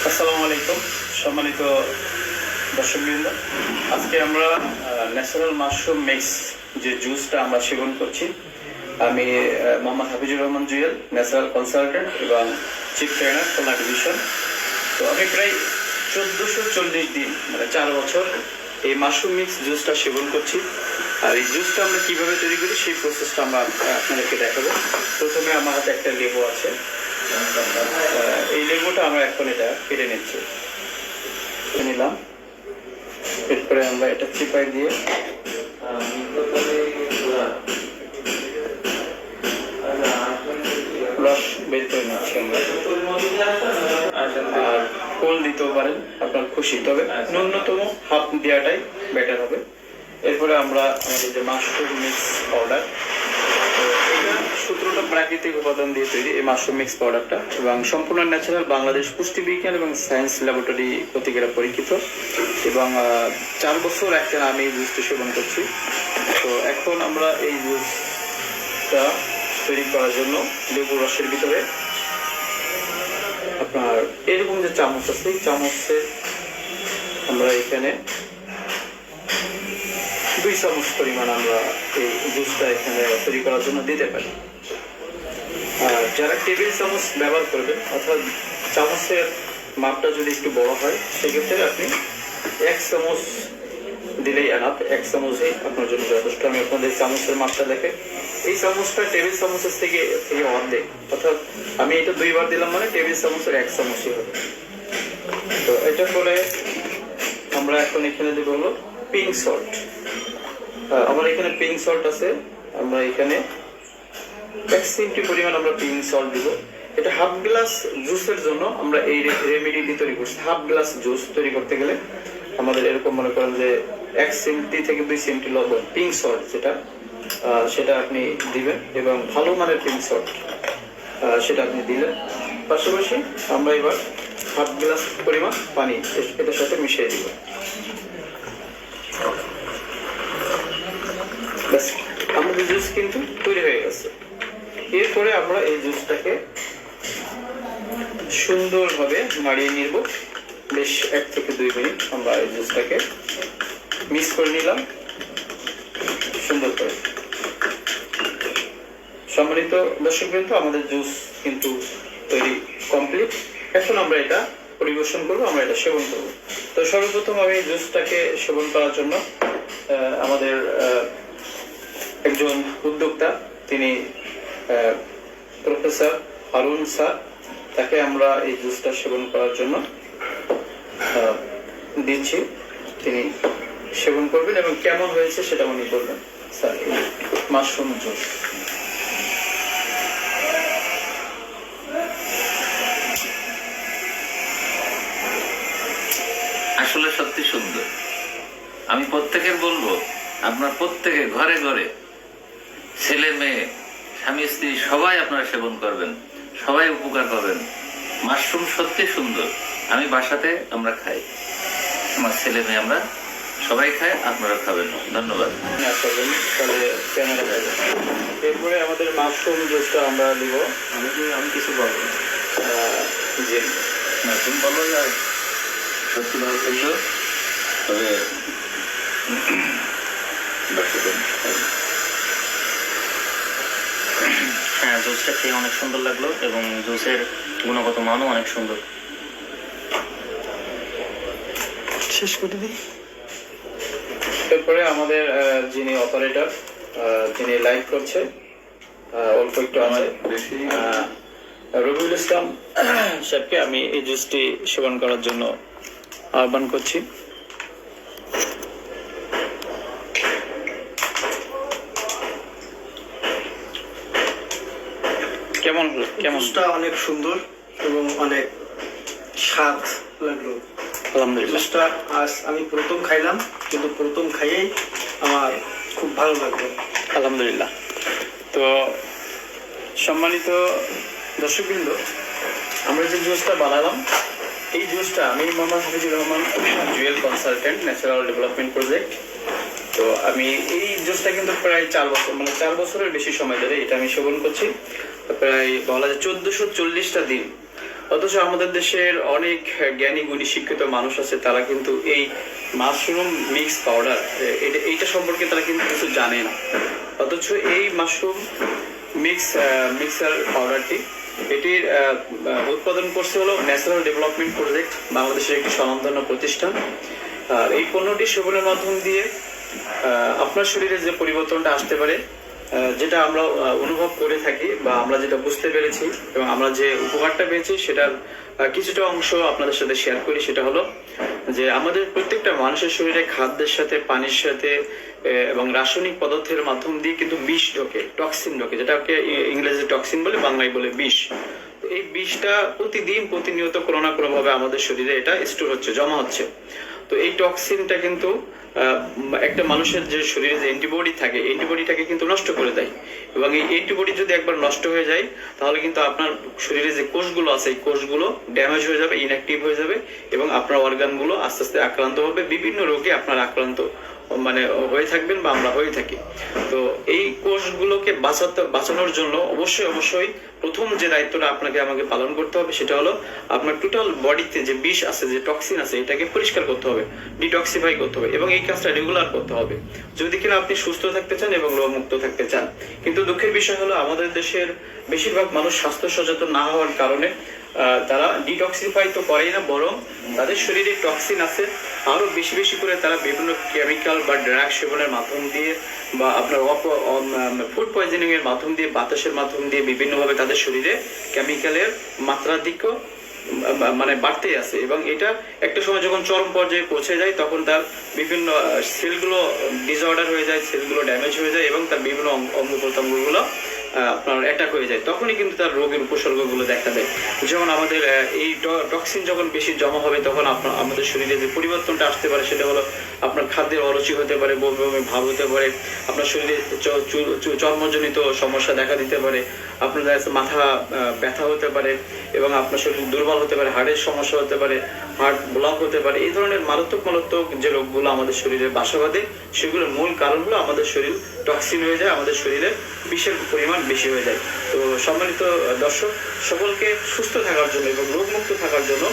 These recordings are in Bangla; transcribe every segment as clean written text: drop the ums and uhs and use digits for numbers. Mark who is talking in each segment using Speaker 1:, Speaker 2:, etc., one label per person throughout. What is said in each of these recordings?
Speaker 1: আসসালামু আলাইকুম সম্মানিত দর্শকবৃন্দ, আজকে আমরা ন্যাচারাল মাশরুম মিক্স যে জুসটা আমরা সেবন করছি। আমি মোহাম্মদ হাফিজুর রহমান জুয়েল, ন্যাচারাল কনসালটেন্ট এবং চিফ ট্রেনার খুলনা ডিভিশন। তো আমি প্রায় 1440 দিন মানে 4 বছর এই মাশরুম মিক্স জুসটা সেবন করছি। আর এই জুসটা আমরা কিভাবে তৈরি করি সেই প্রসেসটা আমরা আপনাদেরকে দেখাবো। প্রথমে আমার হাতে একটা লেবু আছে, এই লেবুটা আমরা এখন এটা কেটে নিচ্ছি, নিলাম। এরপরে আমরা এটা চিপাই দিয়ে রস বের করে নিচ্ছি আমরা। আর কোল দিতেও পারেন আপনার খুশি, তবে ন্যূনতম হাফ দেওয়াটাই বেটার হবে। এরপরে আমরা আমাদের যে মাশরুম মিক্স পাউডার, সূত্রটা প্রাকৃতিক উপাদান দিয়ে তৈরি এই মাশরুম মিক্স পাউডারটা, এবং সম্পূর্ণ ন্যাচারাল, বাংলাদেশ পুষ্টি বিজ্ঞান এবং সায়েন্স ল্যাবরেটরি কর্তৃক পরীক্ষিত, এবং 4 বছর একটা আমি এই জুসটি সেবন করছি। তো এখন আমরা এই জুসটা তৈরি করার জন্য লেবুর রসের ভিতরে আপনার এরকম যে চামচ আছে, এই চামচে আমরা এখানে 2 চামচ পরিমাণ আমরা এই জুসটা এখানে তৈরি করার জন্য দিতে পারি। আর যারা টেবিল চামচ ব্যবহার করবেন, অর্থাৎ চামচের মাপটা যদি একটু বড় হয়, সেক্ষেত্রে আপনি 1 চামচ দিলেই এনাফ। 1 চামচই আপনার জন্য যথেষ্ট। আমি আপনাদের চামচের মাপটা দেখে, এই চামচটা টেবিল চামচের থেকে অর্ধেক, অর্থাৎ আমি এটা 2 বার দিলাম মানে টেবিল চামচের 1 চামচই হবে। তো এটা করে আমরা এখন এখানে দেবো হলো পিঙ্ক সল্ট। আমার এখানে পিঙ্ক সল্ট আছে, আমরা এখানে 1 চিমটি পরিমাণ আমরা পিঙ্ক সল্ট দিব। এটা হাফ গ্লাস জুসের জন্য আমরা এই রেমেডিটি তৈরি করছি। হাফ গ্লাস জুস তৈরি করতে গেলে আমাদের এরকম মনে করেন যে 1 চিমটি থেকে 2 চিমটি লবণ পিঙ্ক সল্ট সেটা আপনি দিবেন, এবং ভালো মানের পিঙ্ক সল্ট সেটা আপনি দিলেন। পাশাপাশি আমরা এবার হাফ গ্লাস পরিমাণ পানি এটার সাথে মিশিয়ে দিব। আমাদের জুস কিন্তু তৈরি হয়ে গেছে। এরপরে আমরা এই জুসটাকে সুন্দরভাবে নাড়িয়ে নিব। বেশ 1 থেকে 2 মিনিট আমরা এই জুসটাকে মিক্স করে নিলাম সুন্দর করে। সম্মানিত দর্শকবৃন্দ, আমাদের জুস কিন্তু তৈরি কমপ্লিট। এখন আমরা এটা পরিবেশন করবো, আমরা এটা সেবন করবো। তো সর্বপ্রথম আমি জুসটাকে সেবন করার জন্য আমাদের একজন উদ্যোক্তা, তিনি প্রফেসর হারুন স্যার, তাকে আমরা এই জুসটা সেবন করার জন্য দিচ্ছি। তিনি সেবন করবেন এবং কেমন হয়েছে সেটা উনি বলবেন। Sir, mushroom juice.
Speaker 2: আসলে সত্যি সুন্দর। আমি প্রত্যেকের বলবো, আপনার প্রত্যেকে ঘরে ঘরে ছেলে মেয়ে স্বামী স্ত্রী সবাই আপনারা সেবন করবেন, সবাই উপকার পাবেন। মাশরুম সত্যি সুন্দর। আমি বাসাতে আমরা খাই, আমার ছেলে মেয়ে আমরা সবাই খাই, আপনারা খাবেন। ধন্যবাদ।
Speaker 1: এরপরে আমাদের মাশরুম জুসটা আমরা দিব। আমি কিছু বলবো
Speaker 2: যে মাশরুম ভালো যায়, সত্যি ভালো সুন্দর। তবে
Speaker 3: হ্যাঁ, জুসটা খেয়ে অনেক সুন্দর লাগলো এবং জুসের গুণগত মানও অনেক সুন্দর।
Speaker 1: শেষ করে দিই। এরপরে আমাদের যিনি অপারেটর, যিনি লাইভ করছে, অল্প একটু আছে, রবিউল ইসলাম সাহেবকে আমি এই জুসটি সেবন করার জন্য আহ্বান করছি। কেমন হলো?
Speaker 4: জুসটা অনেক সুন্দর এবং অনেক স্বাদ লাগলো।
Speaker 1: আলহামদুলিল্লাহ।
Speaker 4: জুসটা আজ আমি প্রথম খাইলাম, কিন্তু প্রথম খাইয়েই আমার খুব ভালো লাগলো।
Speaker 1: আলহামদুলিল্লাহ। তো সম্মানিত দর্শকবৃন্দ, আমরা যে জুসটা বানালাম, এই জুসটা আমি Mohammad Hafizur Rahman Jewel consultant, natural development project. তো আমি এই জুসটা কিন্তু প্রায় 4 বছর, মানে 4 বছরের বেশি সময় ধরে এটা আমি সেবন করছি। প্রায় বলা যায় 1440টা দিন, অথচ আমাদের দেশের অনেক জ্ঞানী গুণী শিক্ষিত মানুষ আছে, তারা কিন্তু এই মাশরুম মিক্স পাউডার এইটা সম্পর্কে তারা কিন্তু কিছু জানে না। অথচ এই মাশরুম মিক্সার পাউডারটি এটির উৎপাদন করছে হলো ন্যাচারাল ডেভেলপমেন্ট প্রজেক্ট, বাংলাদেশের একটি স্বনামধন্য প্রতিষ্ঠান। আর এই পণ্যটি সেবনের মাধ্যম দিয়ে আপনার শরীরে যে পরিবর্তনটা আসতে পারে, যেটা আমরা অনুভব করে থাকি বা আমরা যেটা বুঝতে পেরেছি এবং আমরা যে উপকারটা পেয়েছি, সেটার কিছুটা অংশ আপনাদের সাথে শেয়ার করি। সেটা হলো যে আমাদের প্রত্যেকটা মানুষের শরীরে খাদ্যের সাথে, পানির সাথে এবং রাসায়নিক পদার্থের মাধ্যম দিয়ে কিন্তু বিষ ঢোকে, টক্সিন ঢোকে, যেটাকে ইংরেজি টক্সিন বলে, বাংলায় বলে বিষ। এই বিষটা প্রতিনিয়ত কোনো না কোনো ভাবে আমাদের শরীরে এটা স্টোর হচ্ছে, জমা হচ্ছে। তো এই টক্সিনটা কিন্তু একটা মানুষের যে শরীরে যে অ্যান্টিবডি থাকে, অ্যান্টিবডিটাকে কিন্তু নষ্ট করে দেয়। এবং এই অ্যান্টিবডি যদি একবার নষ্ট হয়ে যায়, তাহলে কিন্তু আপনার শরীরে যে কোষগুলো আছে, এই কোষগুলো ড্যামেজ হয়ে যাবে, ইনঅ্যাক্টিভ হয়ে যাবে এবং আপনার অর্গানগুলো আস্তে আস্তে আক্রান্ত হবে, বিভিন্ন রোগে আপনার আক্রান্ত হয়ে থাকবেন বা আমরা হয়ে থাকি। তো এই কোষগুলোকে বাঁচানোর জন্য অবশ্যই প্রথম যে দায়িত্বটা আমাকে পালন করতে হবে, সেটা হলো আপনার টোটাল বডিতে যে বিষ আছে, যে টক্সিন আছে, এটাকে পরিষ্কার করতে হবে, ডিটক্সিফাই করতে হবে এবং এই কাজটা রেগুলার করতে হবে, যদি কিনা আপনি সুস্থ থাকতে চান এবং রোগমুক্ত থাকতে চান। কিন্তু দুঃখের বিষয় হলো আমাদের দেশের বেশিরভাগ মানুষ স্বাস্থ্য সচেতন না হওয়ার কারণে তারা ডিটক্সিফাই তো করেই না, বরং তাদের শরীরে টক্সিন আছে আরো বেশি করে তারা বিভিন্ন কেমিক্যাল বা ড্রাগ সেবনের মাধ্যম দিয়ে বা আপনার ফুড পয়জনিং এর মাধ্যম দিয়ে, বাতাসের মাধ্যম দিয়ে বিভিন্নভাবে তাদের শরীরে কেমিক্যালের মাত্রাধিক্য বাড়তেই আছে। এবং এটা একটা সময় যখন চরম পর্যায়ে পৌঁছে যায়, তখন তার বিভিন্ন সেলগুলো ডিসঅর্ডার হয়ে যায়, সেলগুলো ড্যামেজ হয়ে যায় এবং তার বিভিন্ন অঙ্গ প্রত্যঙ্গগুলো আপনার অ্যাটাক হয়ে যায়। তখনই কিন্তু তার রোগের উপসর্গগুলো দেখা দেয়। যেমন আমাদের এই টক্সিন যখন বেশি জমা হবে, তখন আমাদের শরীরে যে পরিবর্তনটা আসতে পারে, সেটা হলো আপনার খাদ্যের অরুচি হতে পারে, বমি ভাব হতে পারে, আপনার শরীরে চর্মজনিত সমস্যা দেখা দিতে পারে, আপনার মাথা ব্যথা হতে পারে এবং আপনার শরীর দুর্বল হতে পারে, হার্টের সমস্যা হতে পারে, হার্ট ব্লক হতে পারে। এই ধরনের মারাত্মক যে রোগগুলো আমাদের শরীরে বাসা বাঁধে, সেগুলোর মূল কারণ হলো আমাদের শরীর টক্সিন হয়ে যায়, আমাদের শরীরে বিষের পরিমাণ বেশি হয়ে যায়। তো সম্মানিত দর্শক, সকলকে সুস্থ থাকার জন্য এবং রোগমুক্ত থাকার জন্য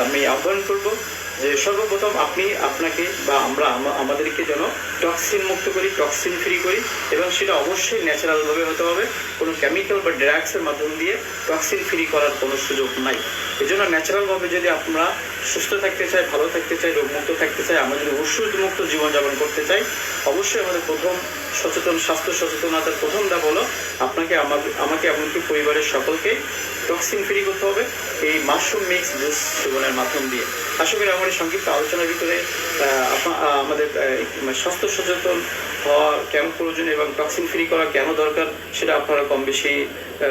Speaker 1: আমি আহ্বান করব যে সর্বপ্রথম আপনাকে বা আমরা আমাদেরকে যেন টক্সিন মুক্ত করি, টক্সিন ফ্রি করি এবং সেটা অবশ্যই ন্যাচারাল ভাবে হতে হবে। কোনো কেমিক্যাল বা ড্রাগসের মাধ্যম দিয়ে টক্সিন ফ্রি করার কোনো সুযোগ নাই। এই জন্য ন্যাচারাল ভাবে যদি আমরা সুস্থ থাকতে চাই, ভালো থাকতে চাই, রোগমুক্ত থাকতে চাই, আমরা যদি ওষুধমুক্ত জীবনযাপন করতে চাই, অবশ্যই আমাদের প্রথম স্বাস্থ্য সচেতনতার প্রথম ধাপ হলো আমাকে এমনকি পরিবারের সকলকে টক্সিন ফ্রি করতে হবে এই মাশরুম মিক্স জুস সেবনের মাধ্যম দিয়ে। আশা করি আমার এই সংক্ষিপ্ত আলোচনার ভিতরে আমাদের স্বাস্থ্য সচেতন হওয়া কেন প্রয়োজন এবং টক্সিন ফ্রি করা কেন দরকার, সেটা আপনারা কম বেশি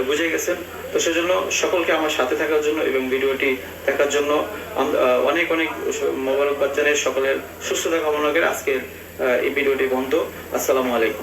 Speaker 1: বুঝে গেছেন। তো সেজন্য সকলকে আমার সাথে থাকার জন্য এবং ভিডিওটি দেখার জন্য অনেক মোবারকবাদ জানাই। সকলের সুস্থতা কামনা করে আজকের এই ভিডিওটি বন্ধ। আসসালামু আলাইকুম।